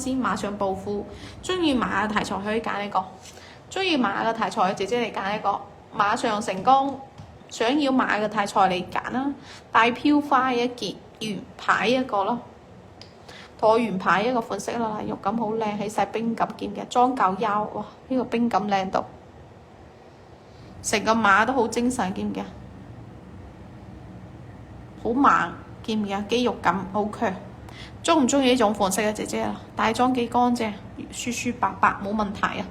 先，馬上暴富。中意馬嘅題材可以揀呢個，中意馬嘅題材嘅姐姐嚟揀呢個，馬上成功。想要馬嘅題材嚟揀啦，大飄花一件，圓牌一個咯，橢圓牌一個款式啦，肉感好靚，起晒冰感見嘅，裝夠腰，哇！呢個冰感靚到，成個馬都好精神，見唔見？好猛，見唔見？肌肉感好強。中唔中意呢種款式嘅姐姐啊？大裝幾乾淨，舒舒白白冇問題啊！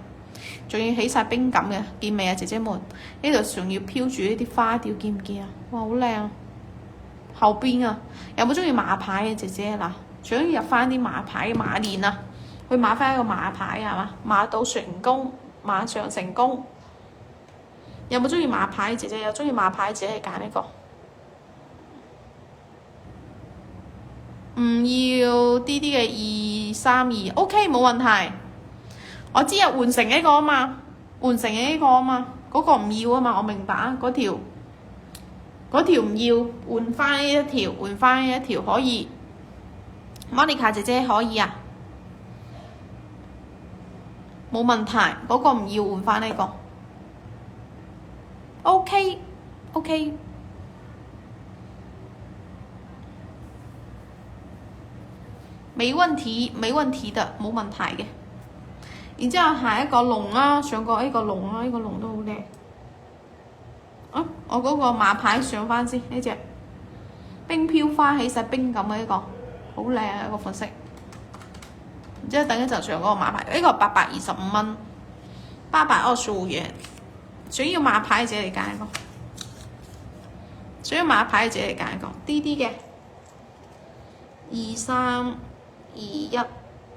仲要起晒冰感嘅，見未啊，姐姐們？呢度仲要飄住呢啲花吊，見唔見啊？哇，好靚啊！後邊啊，有冇中意馬牌嘅姐姐嗱？想要入翻啲馬牌馬年啊，去買翻一個馬牌係嘛？馬到成功，馬上成功。有冇中意馬牌嘅姐姐？有中意馬牌嘅姐姐揀呢個。唔要啲啲嘅232，OK 冇問題。我知啊，換成呢個啊嘛，換成呢個啊嘛，嗰個唔要啊嘛，我明白啊，嗰條唔要，換翻呢一條，換翻呢一條可以。Monica 姐姐可以啊，冇問題，嗰個唔要，換翻呢個。OK，沒問題，沒問題的，冇問題嘅。然之後下一個龍啦，上過呢個龍啦，呢個龍都好靚。啊，我嗰個馬牌上翻先，呢隻冰飄花起晒冰咁嘅呢個，好靚啊，一個款式。然之後等一陣上嗰個馬牌，呢個825蚊，825元。想要馬牌嘅姐嚟揀一個，想要馬牌嘅姐嚟揀一個，啲啲嘅23216。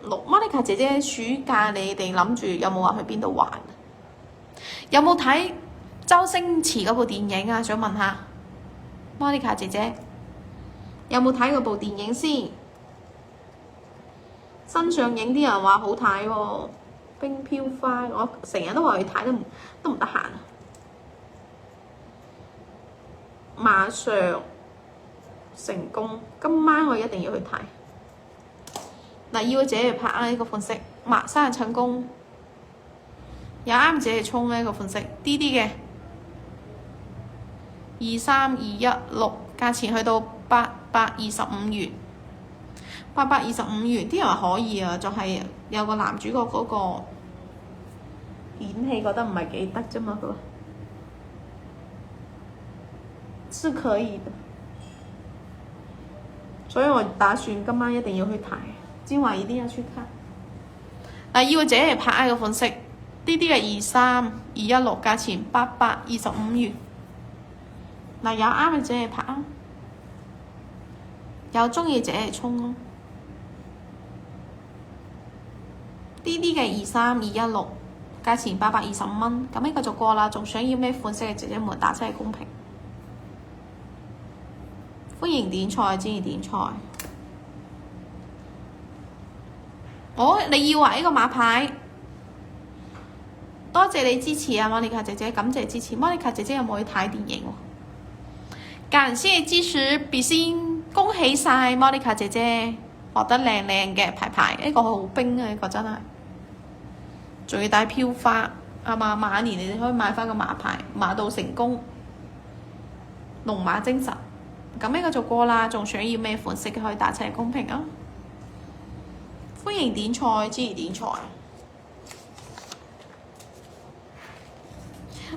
Monica 姐姐，暑假你哋諗住有冇話去邊度玩？有冇睇周星馳嗰部電影啊？想問下 Monica 姐姐，有冇睇嗰部電影先？新上映啲人話好睇喎，冰飄花，我成日都話去睇，都唔得閒。馬上成功，今晚我一定要去睇。嗱，要嘅姐嚟拍啊！呢個款式，生日成功，有啱姐嚟衝呢個款式，啲啲嘅23216，價錢去到825元，825元，啲人話可以啊，就係有個男主角嗰個演戲覺得唔係幾得啫嘛，佢話是可以的，所以我打算今晚一定要去睇。今晚一定要去看。嗱，要嘅姐嚟拍呢個款式，啲啲嘅23216，價錢825元。嗱，有啱嘅姐嚟拍啊，有中意嘅姐嚟衝咯。啲啲嘅23216，價錢825蚊。咁呢個就過啦，仲想要咩款式嘅姐姐們打出嚟公平。歡迎點菜，支持點菜。你要啊？呢個馬牌，多謝你支持啊，Monica 姐姐，感謝支持。Monica 姐姐有冇去睇電影？感謝支持，比心，恭喜晒 Monica 姐姐獲得靚靚嘅牌，呢個好冰啊！呢個真係，仲要帶飄花啊嘛！馬年你哋可以買翻個馬牌，馬到成功，龍馬精神。咁呢個就過啦，仲想要咩款式嘅可以打出嚟公平啊！歡迎點菜，支持點菜。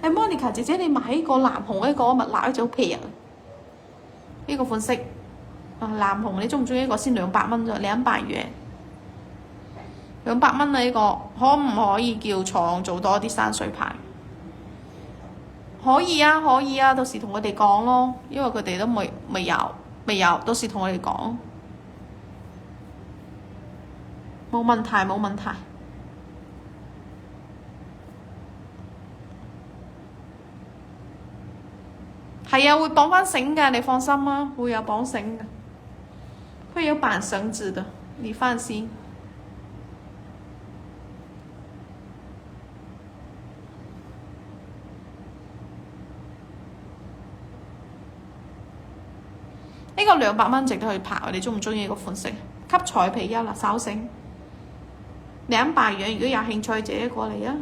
Monica 姐姐，你買呢個藍紅呢個蜜蠟呢就好平啊！呢個款式啊，藍紅你中唔中意？呢個先200蚊啫，200元，200蚊啊！呢個可唔可以叫廠做多啲山水牌？可以啊，可以啊，到時同佢哋講咯，因為佢哋都未有，到時同佢哋講。冇問題，冇問題。係啊，會綁翻繩㗎，你放心啊，會有綁繩㗎，會有綁繩子的，你放心。呢個200蚊值得去拍，你中唔中意呢個款式？吸彩皮優啦，手繩。200元，如果有興趣姐姐過嚟啊，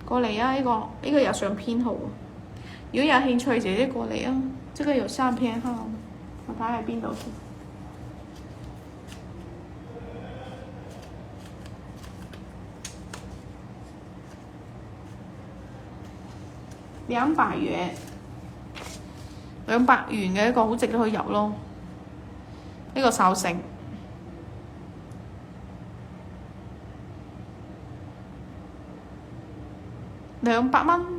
過嚟啊！呢個有上編號，如果有興趣姐姐過嚟啊，這個有上編號，我睇下邊度先。200元，200元嘅一個好值得去入咯，呢個壽星。200蚊